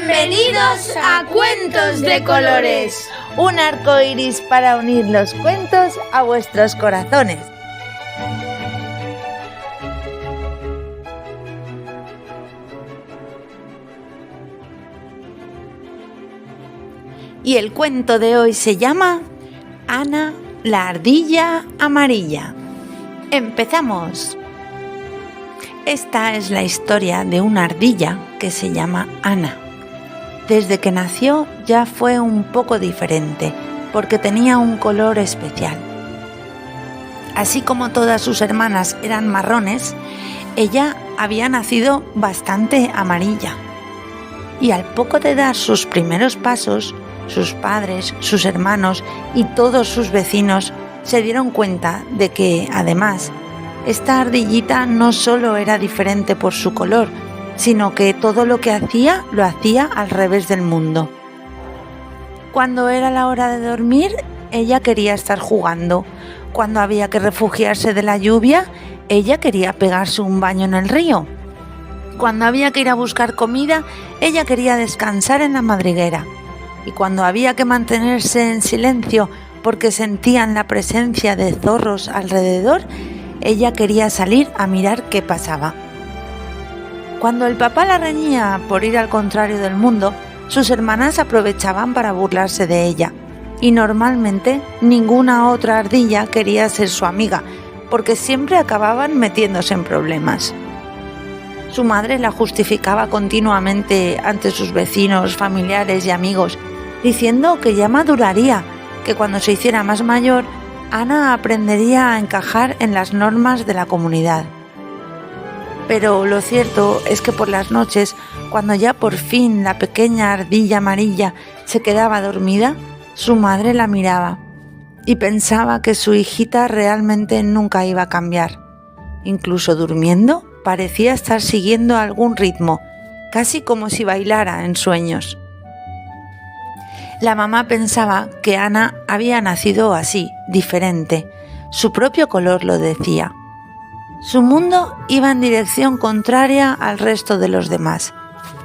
Bienvenidos a Cuentos de Colores, un arco iris para unir los cuentos a vuestros corazones. Y el cuento de hoy se llama Ana, la ardilla amarilla. ¡Empezamos! Esta es la historia de una ardilla que se llama Ana. Desde que nació ya fue un poco diferente, porque tenía un color especial. Así como todas sus hermanas eran marrones, ella había nacido bastante amarilla. Y al poco de dar sus primeros pasos, sus padres, sus hermanos y todos sus vecinos se dieron cuenta de que, además, esta ardillita no solo era diferente por su color, sino que todo lo que hacía, lo hacía al revés del mundo. Cuando era la hora de dormir, ella quería estar jugando. Cuando había que refugiarse de la lluvia, ella quería pegarse un baño en el río. Cuando había que ir a buscar comida, ella quería descansar en la madriguera. Y cuando había que mantenerse en silencio porque sentían la presencia de zorros alrededor, ella quería salir a mirar qué pasaba. Cuando el papá la reñía por ir al contrario del mundo, sus hermanas aprovechaban para burlarse de ella. Y normalmente ninguna otra ardilla quería ser su amiga, porque siempre acababan metiéndose en problemas. Su madre la justificaba continuamente ante sus vecinos, familiares y amigos, diciendo que ya maduraría, que cuando se hiciera más mayor, Ana aprendería a encajar en las normas de la comunidad. Pero lo cierto es que por las noches, cuando ya por fin la pequeña ardilla amarilla se quedaba dormida, su madre la miraba y pensaba que su hijita realmente nunca iba a cambiar. Incluso durmiendo, parecía estar siguiendo algún ritmo, casi como si bailara en sueños. La mamá pensaba que Ana había nacido así, diferente. Su propio color lo decía. Su mundo iba en dirección contraria al resto de los demás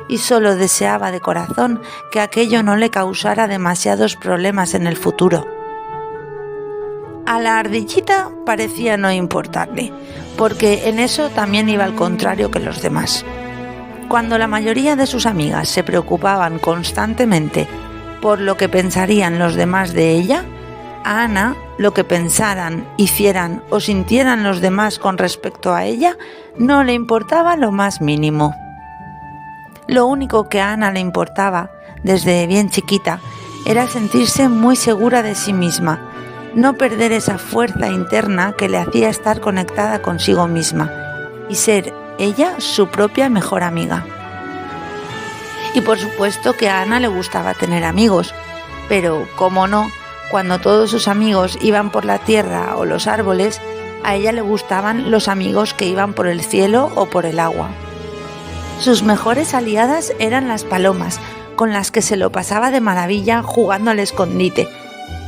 y solo deseaba de corazón que aquello no le causara demasiados problemas en el futuro. A la ardillita parecía no importarle, porque en eso también iba al contrario que los demás. Cuando la mayoría de sus amigas se preocupaban constantemente por lo que pensarían los demás de ella, a Ana, lo que pensaran, hicieran o sintieran los demás con respecto a ella, no le importaba lo más mínimo. Lo único que a Ana le importaba, desde bien chiquita, era sentirse muy segura de sí misma, no perder esa fuerza interna que le hacía estar conectada consigo misma y ser ella su propia mejor amiga. Y por supuesto que a Ana le gustaba tener amigos, pero, cómo no, cuando todos sus amigos iban por la tierra o los árboles, a ella le gustaban los amigos que iban por el cielo o por el agua. Sus mejores aliadas eran las palomas, con las que se lo pasaba de maravilla jugando al escondite,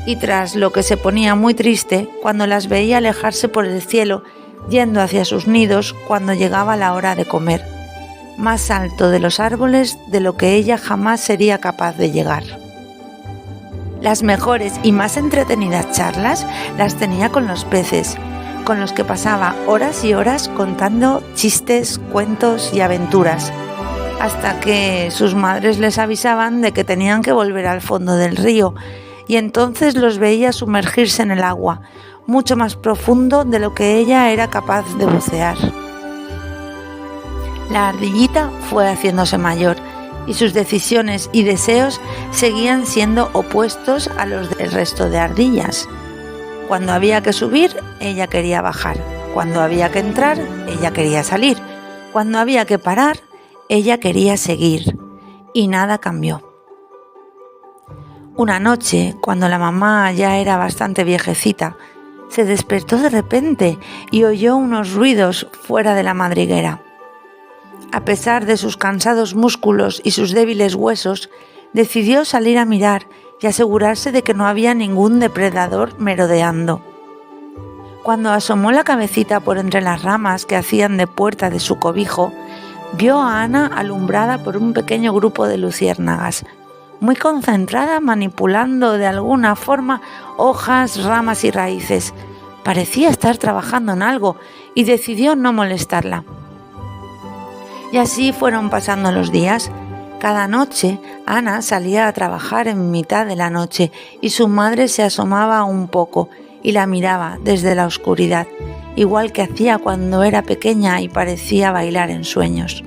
y tras lo que se ponía muy triste cuando las veía alejarse por el cielo, yendo hacia sus nidos cuando llegaba la hora de comer, más alto de los árboles de lo que ella jamás sería capaz de llegar. Las mejores y más entretenidas charlas las tenía con los peces, con los que pasaba horas y horas contando chistes, cuentos y aventuras, hasta que sus madres les avisaban de que tenían que volver al fondo del río, y entonces los veía sumergirse en el agua, mucho más profundo de lo que ella era capaz de bucear. La ardillita fue haciéndose mayor y sus decisiones y deseos seguían siendo opuestos a los del resto de ardillas. Cuando había que subir, ella quería bajar. Cuando había que entrar, ella quería salir. Cuando había que parar, ella quería seguir. Y nada cambió. Una noche, cuando la mamá ya era bastante viejecita, se despertó de repente y oyó unos ruidos fuera de la madriguera. A pesar de sus cansados músculos y sus débiles huesos, decidió salir a mirar y asegurarse de que no había ningún depredador merodeando. Cuando asomó la cabecita por entre las ramas que hacían de puerta de su cobijo, vio a Ana alumbrada por un pequeño grupo de luciérnagas, muy concentrada manipulando de alguna forma hojas, ramas y raíces. Parecía estar trabajando en algo y decidió no molestarla. Y así fueron pasando los días. Cada noche Ana salía a trabajar en mitad de la noche y su madre se asomaba un poco y la miraba desde la oscuridad, igual que hacía cuando era pequeña y parecía bailar en sueños.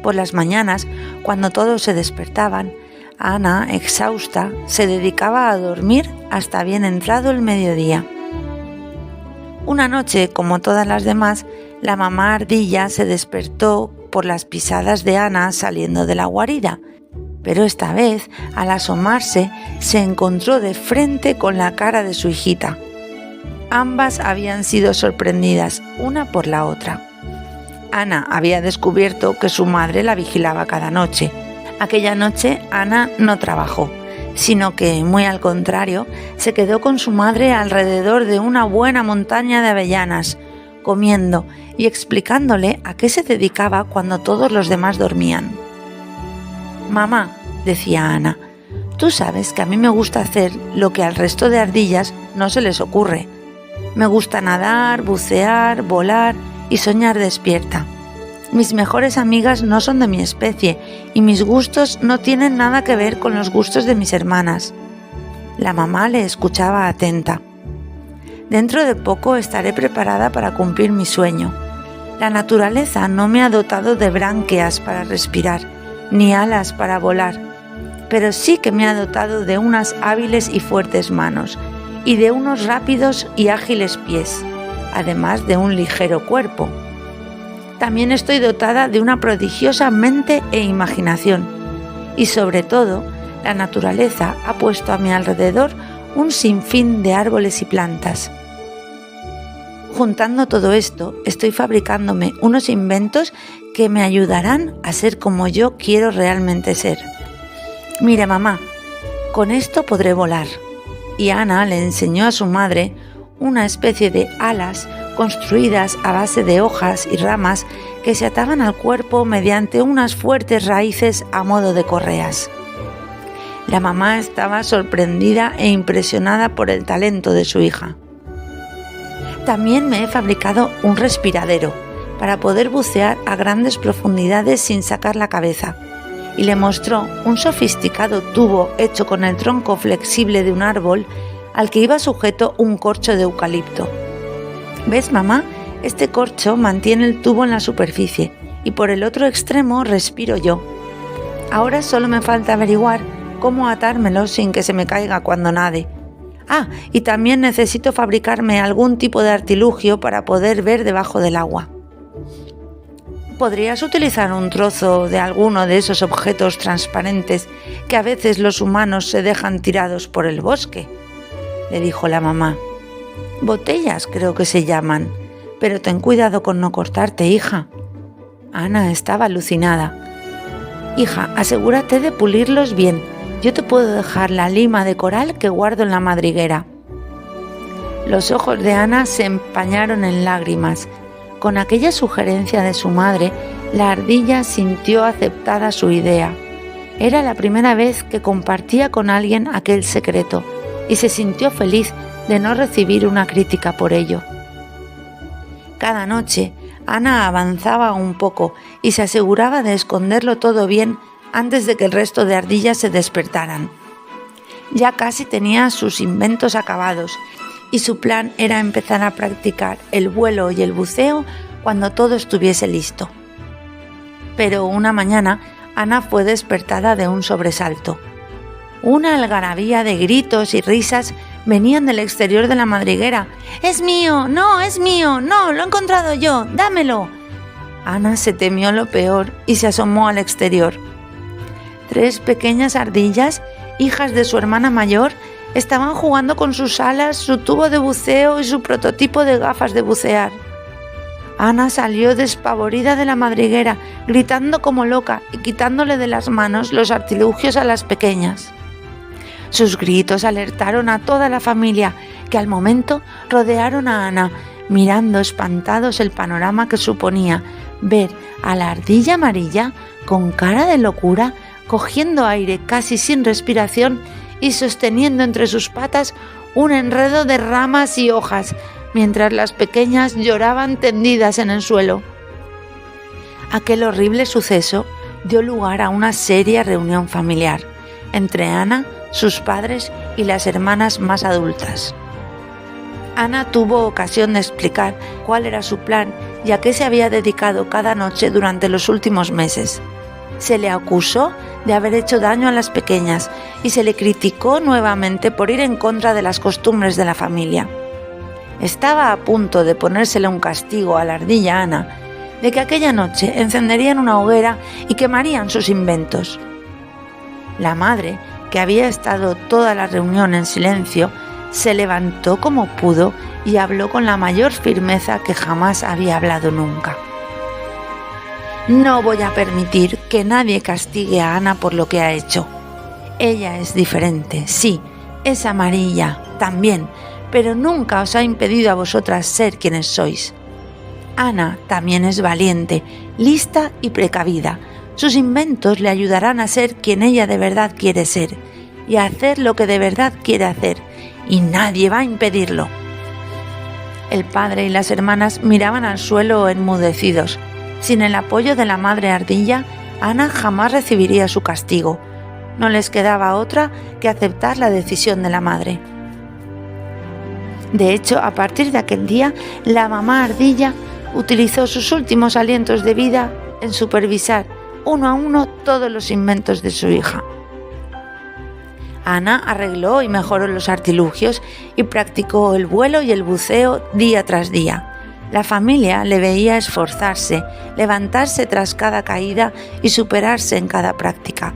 Por las mañanas, cuando todos se despertaban, Ana, exhausta, se dedicaba a dormir hasta bien entrado el mediodía. Una noche, como todas las demás, la mamá ardilla se despertó por las pisadas de Ana saliendo de la guarida, pero esta vez, al asomarse, se encontró de frente con la cara de su hijita. Ambas habían sido sorprendidas, una por la otra. Ana había descubierto que su madre la vigilaba cada noche. Aquella noche Ana no trabajó, sino que, muy al contrario, se quedó con su madre alrededor de una buena montaña de avellanas, comiendo y explicándole a qué se dedicaba cuando todos los demás dormían. «Mamá», decía Ana, «tú sabes que a mí me gusta hacer lo que al resto de ardillas no se les ocurre. Me gusta nadar, bucear, volar y soñar despierta. Mis mejores amigas no son de mi especie y mis gustos no tienen nada que ver con los gustos de mis hermanas». La mamá le escuchaba atenta. «Dentro de poco estaré preparada para cumplir mi sueño. La naturaleza no me ha dotado de branquias para respirar, ni alas para volar, pero sí que me ha dotado de unas hábiles y fuertes manos y de unos rápidos y ágiles pies, además de un ligero cuerpo. También estoy dotada de una prodigiosa mente e imaginación, y sobre todo, la naturaleza ha puesto a mi alrededor un sinfín de árboles y plantas. Juntando todo esto, estoy fabricándome unos inventos que me ayudarán a ser como yo quiero realmente ser. Mire, mamá, con esto podré volar». Y Ana le enseñó a su madre una especie de alas construidas a base de hojas y ramas que se ataban al cuerpo mediante unas fuertes raíces a modo de correas. La mamá estaba sorprendida e impresionada por el talento de su hija. «También me he fabricado un respiradero para poder bucear a grandes profundidades sin sacar la cabeza», y le mostró un sofisticado tubo hecho con el tronco flexible de un árbol al que iba sujeto un corcho de eucalipto. «¿Ves, mamá? Este corcho mantiene el tubo en la superficie y por el otro extremo respiro yo. Ahora solo me falta averiguar cómo atármelo sin que se me caiga cuando nade. Ah, y también necesito fabricarme algún tipo de artilugio para poder ver debajo del agua». «¿Podrías utilizar un trozo de alguno de esos objetos transparentes que a veces los humanos se dejan tirados por el bosque?», le dijo la mamá. «Botellas creo que se llaman, pero ten cuidado con no cortarte, hija». Ana estaba alucinada. «Hija, asegúrate de pulirlos bien. Yo te puedo dejar la lima de coral que guardo en la madriguera». Los ojos de Ana se empañaron en lágrimas. Con aquella sugerencia de su madre, la ardilla sintió aceptada su idea. Era la primera vez que compartía con alguien aquel secreto y se sintió feliz de no recibir una crítica por ello. Cada noche, Ana avanzaba un poco y se aseguraba de esconderlo todo bien antes de que el resto de ardillas se despertaran. Ya casi tenía sus inventos acabados y su plan era empezar a practicar el vuelo y el buceo cuando todo estuviese listo. Pero una mañana Ana fue despertada de un sobresalto. Una algarabía de gritos y risas venían del exterior de la madriguera. «¡Es mío! ¡No, es mío! ¡No, lo he encontrado yo! ¡Dámelo!». Ana se temió lo peor y se asomó al exterior. 3 pequeñas ardillas, hijas de su hermana mayor, estaban jugando con sus alas, su tubo de buceo y su prototipo de gafas de bucear. Ana salió despavorida de la madriguera, gritando como loca y quitándole de las manos los artilugios a las pequeñas. Sus gritos alertaron a toda la familia, que al momento rodearon a Ana, mirando espantados el panorama que suponía ver a la ardilla amarilla con cara de locura, cogiendo aire casi sin respiración y sosteniendo entre sus patas un enredo de ramas y hojas, mientras las pequeñas lloraban tendidas en el suelo. Aquel horrible suceso dio lugar a una seria reunión familiar entre Ana, sus padres y las hermanas más adultas. Ana tuvo ocasión de explicar cuál era su plan y a qué se había dedicado cada noche durante los últimos meses. Se le acusó de haber hecho daño a las pequeñas y se le criticó nuevamente por ir en contra de las costumbres de la familia. Estaba a punto de ponérsele un castigo a la ardilla Ana, de que aquella noche encenderían una hoguera y quemarían sus inventos. La madre, que había estado toda la reunión en silencio, se levantó como pudo y habló con la mayor firmeza que jamás había hablado nunca. No voy a permitir que nadie castigue a Ana por lo que ha hecho. Ella es diferente, sí, es amarilla, también, pero nunca os ha impedido a vosotras ser quienes sois. Ana también es valiente, lista y precavida. Sus inventos le ayudarán a ser quien ella de verdad quiere ser y a hacer lo que de verdad quiere hacer, y nadie va a impedirlo. El padre y las hermanas miraban al suelo enmudecidos. Sin el apoyo de la madre ardilla, Ana jamás recibiría su castigo. No les quedaba otra que aceptar la decisión de la madre. De hecho, a partir de aquel día, la mamá ardilla utilizó sus últimos alientos de vida en supervisar uno a uno todos los inventos de su hija. Ana arregló y mejoró los artilugios y practicó el vuelo y el buceo día tras día. La familia le veía esforzarse, levantarse tras cada caída y superarse en cada práctica.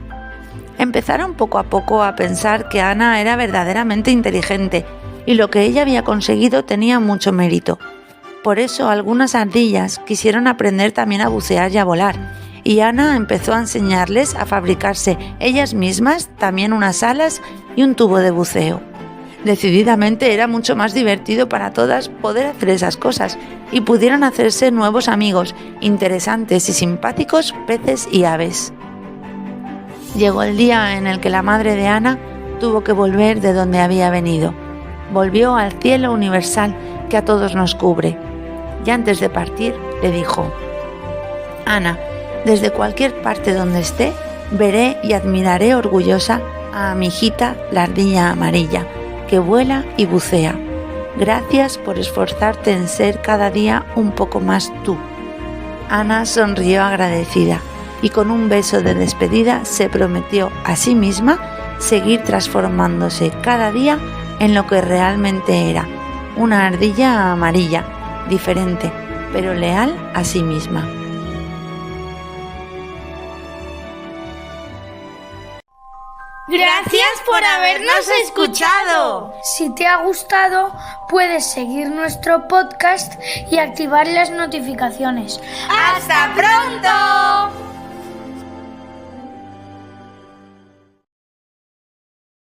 Empezaron poco a poco a pensar que Ana era verdaderamente inteligente y lo que ella había conseguido tenía mucho mérito. Por eso algunas ardillas quisieron aprender también a bucear y a volar, y Ana empezó a enseñarles a fabricarse ellas mismas también unas alas y un tubo de buceo. Decididamente era mucho más divertido para todas poder hacer esas cosas y pudieron hacerse nuevos amigos, interesantes y simpáticos peces y aves. Llegó el día en el que la madre de Ana tuvo que volver de donde había venido. Volvió al cielo universal que a todos nos cubre. Y antes de partir le dijo: Ana, desde cualquier parte donde esté, veré y admiraré orgullosa a mi hijita la ardilla amarilla, que vuela y bucea. Gracias por esforzarte en ser cada día un poco más tú. Ana sonrió agradecida y con un beso de despedida se prometió a sí misma seguir transformándose cada día en lo que realmente era, una ardilla amarilla, diferente, pero leal a sí misma. Gracias por habernos escuchado. Si te ha gustado, puedes seguir nuestro podcast y activar las notificaciones. ¡Hasta pronto!